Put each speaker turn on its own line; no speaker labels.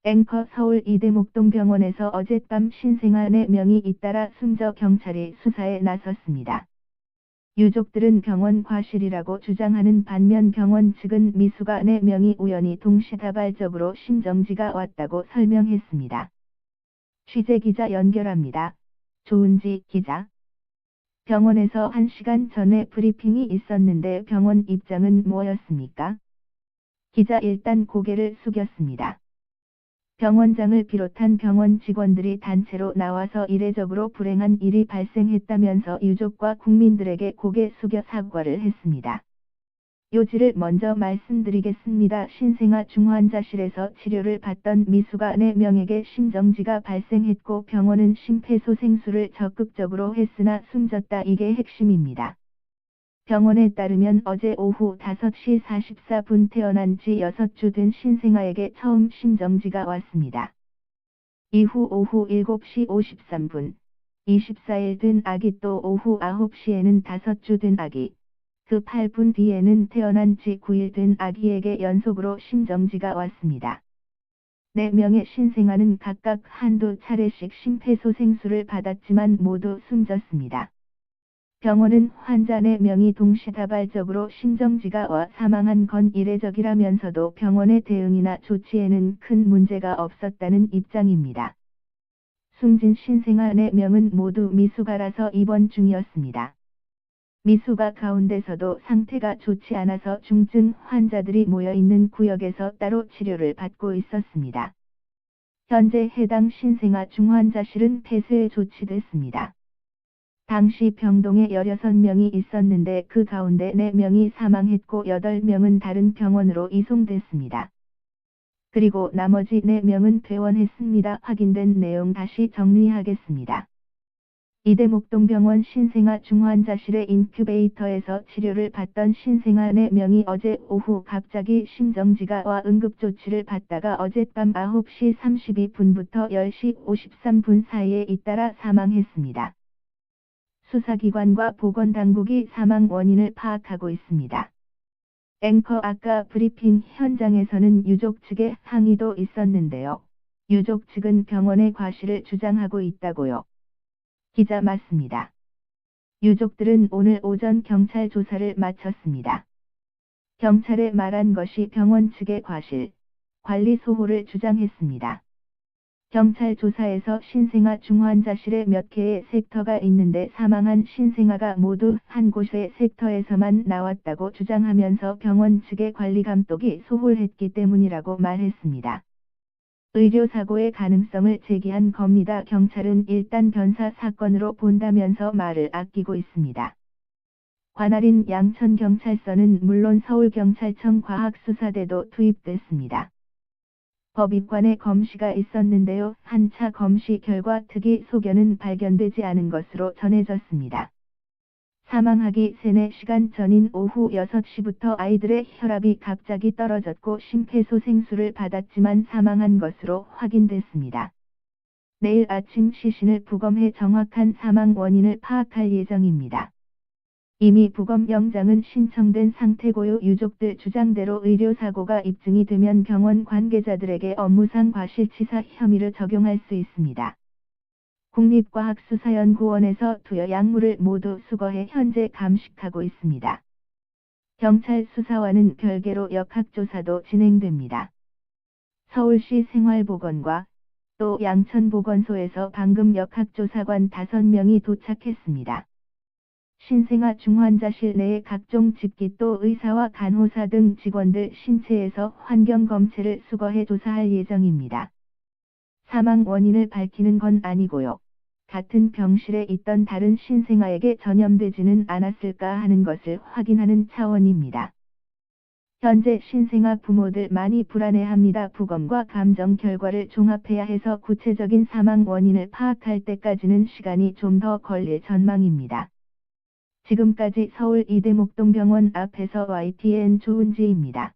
앵커 서울 이대목동병원에서 어젯밤 신생아 4명이 잇따라 숨져 경찰이 수사에 나섰습니다. 유족들은 병원 과실이라고 주장하는 반면 병원 측은 미수가 4명이 우연히 동시다발적으로 심정지가 왔다고 설명했습니다. 취재기자 연결합니다. 조은지 기자. 병원에서 1시간 전에 브리핑이 있었는데 병원 입장은 뭐였습니까? 기자 일단 고개를 숙였습니다. 병원장을 비롯한 병원 직원들이 단체로 나와서 이례적으로 불행한 일이 발생했다면서 유족과 국민들에게 고개 숙여 사과를 했습니다. 요지를 먼저 말씀드리겠습니다. 신생아 중환자실에서 치료를 받던 미수가 4명에게 심정지가 발생했고 병원은 심폐소생술을 적극적으로 했으나 숨졌다. 이게 핵심입니다. 병원에 따르면 어제 오후 5시 44분 태어난 지 6주 된 신생아에게 처음 심정지가 왔습니다. 이후 오후 7시 53분, 24일 된 아기 또 오후 9시에는 5주 된 아기, 그 8분 뒤에는 태어난 지 9일 된 아기에게 연속으로 심정지가 왔습니다. 4명의 신생아는 각각 한두 차례씩 심폐소생술을 받았지만 모두 숨졌습니다. 병원은 환자 4명이 동시다발적으로 심정지가 와 사망한 건 이례적이라면서도 병원의 대응이나 조치에는 큰 문제가 없었다는 입장입니다. 숨진 신생아 4명은 모두 미수가라서 입원 중이었습니다. 미수가 가운데서도 상태가 좋지 않아서 중증 환자들이 모여있는 구역에서 따로 치료를 받고 있었습니다. 현재 해당 신생아 중환자실은 폐쇄 조치됐습니다. 당시 병동에 16명이 있었는데 그 가운데 4명이 사망했고 8명은 다른 병원으로 이송됐습니다. 그리고 나머지 4명은 퇴원했습니다. 확인된 내용 다시 정리하겠습니다. 이대목동병원 신생아 중환자실의 인큐베이터에서 치료를 받던 신생아 4명이 어제 오후 갑자기 심정지가 와 응급조치를 받다가 어젯밤 9시 32분부터 10시 53분 사이에 잇따라 사망했습니다. 수사기관과 보건당국이 사망 원인을 파악하고 있습니다. 앵커 아까 브리핑 현장에서는 유족 측의 항의도 있었는데요. 유족 측은 병원의 과실을 주장하고 있다고요. 기자 맞습니다. 유족들은 오늘 오전 경찰 조사를 마쳤습니다. 경찰에 말한 것이 병원 측의 과실, 관리 소홀을 주장했습니다. 경찰 조사에서 신생아 중환자실에 몇 개의 섹터가 있는데 사망한 신생아가 모두 한 곳의 섹터에서만 나왔다고 주장하면서 병원 측의 관리 감독이 소홀했기 때문이라고 말했습니다. 의료사고의 가능성을 제기한 겁니다. 경찰은 일단 변사 사건으로 본다면서 말을 아끼고 있습니다. 관할인 양천경찰서는 물론 서울경찰청 과학수사대도 투입됐습니다. 법인관의 검시가 있었는데요. 한 차 검시 결과 특이 소견은 발견되지 않은 것으로 전해졌습니다. 사망하기 3-4시간 전인 오후 6시부터 아이들의 혈압이 갑자기 떨어졌고 심폐소생술을 받았지만 사망한 것으로 확인됐습니다. 내일 아침 시신을 부검해 정확한 사망 원인을 파악할 예정입니다. 이미 부검 영장은 신청된 상태고요. 유족들 주장대로 의료사고가 입증이 되면 병원 관계자들에게 업무상 과실치사 혐의를 적용할 수 있습니다. 국립과학수사연구원에서 투여 약물을 모두 수거해 현재 감식하고 있습니다. 경찰 수사와는 별개로 역학조사도 진행됩니다. 서울시 생활보건과 또 양천보건소에서 방금 역학조사관 5명이 도착했습니다. 신생아 중환자실 내의 각종 집기 또 의사와 간호사 등 직원들 신체에서 환경검체를 수거해 조사할 예정입니다. 사망 원인을 밝히는 건 아니고요. 같은 병실에 있던 다른 신생아에게 전염되지는 않았을까 하는 것을 확인하는 차원입니다. 현재 신생아 부모들 많이 불안해합니다. 부검과 감정 결과를 종합해야 해서 구체적인 사망 원인을 파악할 때까지는 시간이 좀 더 걸릴 전망입니다. 지금까지 서울 이대목동병원 앞에서 YTN 조은지입니다.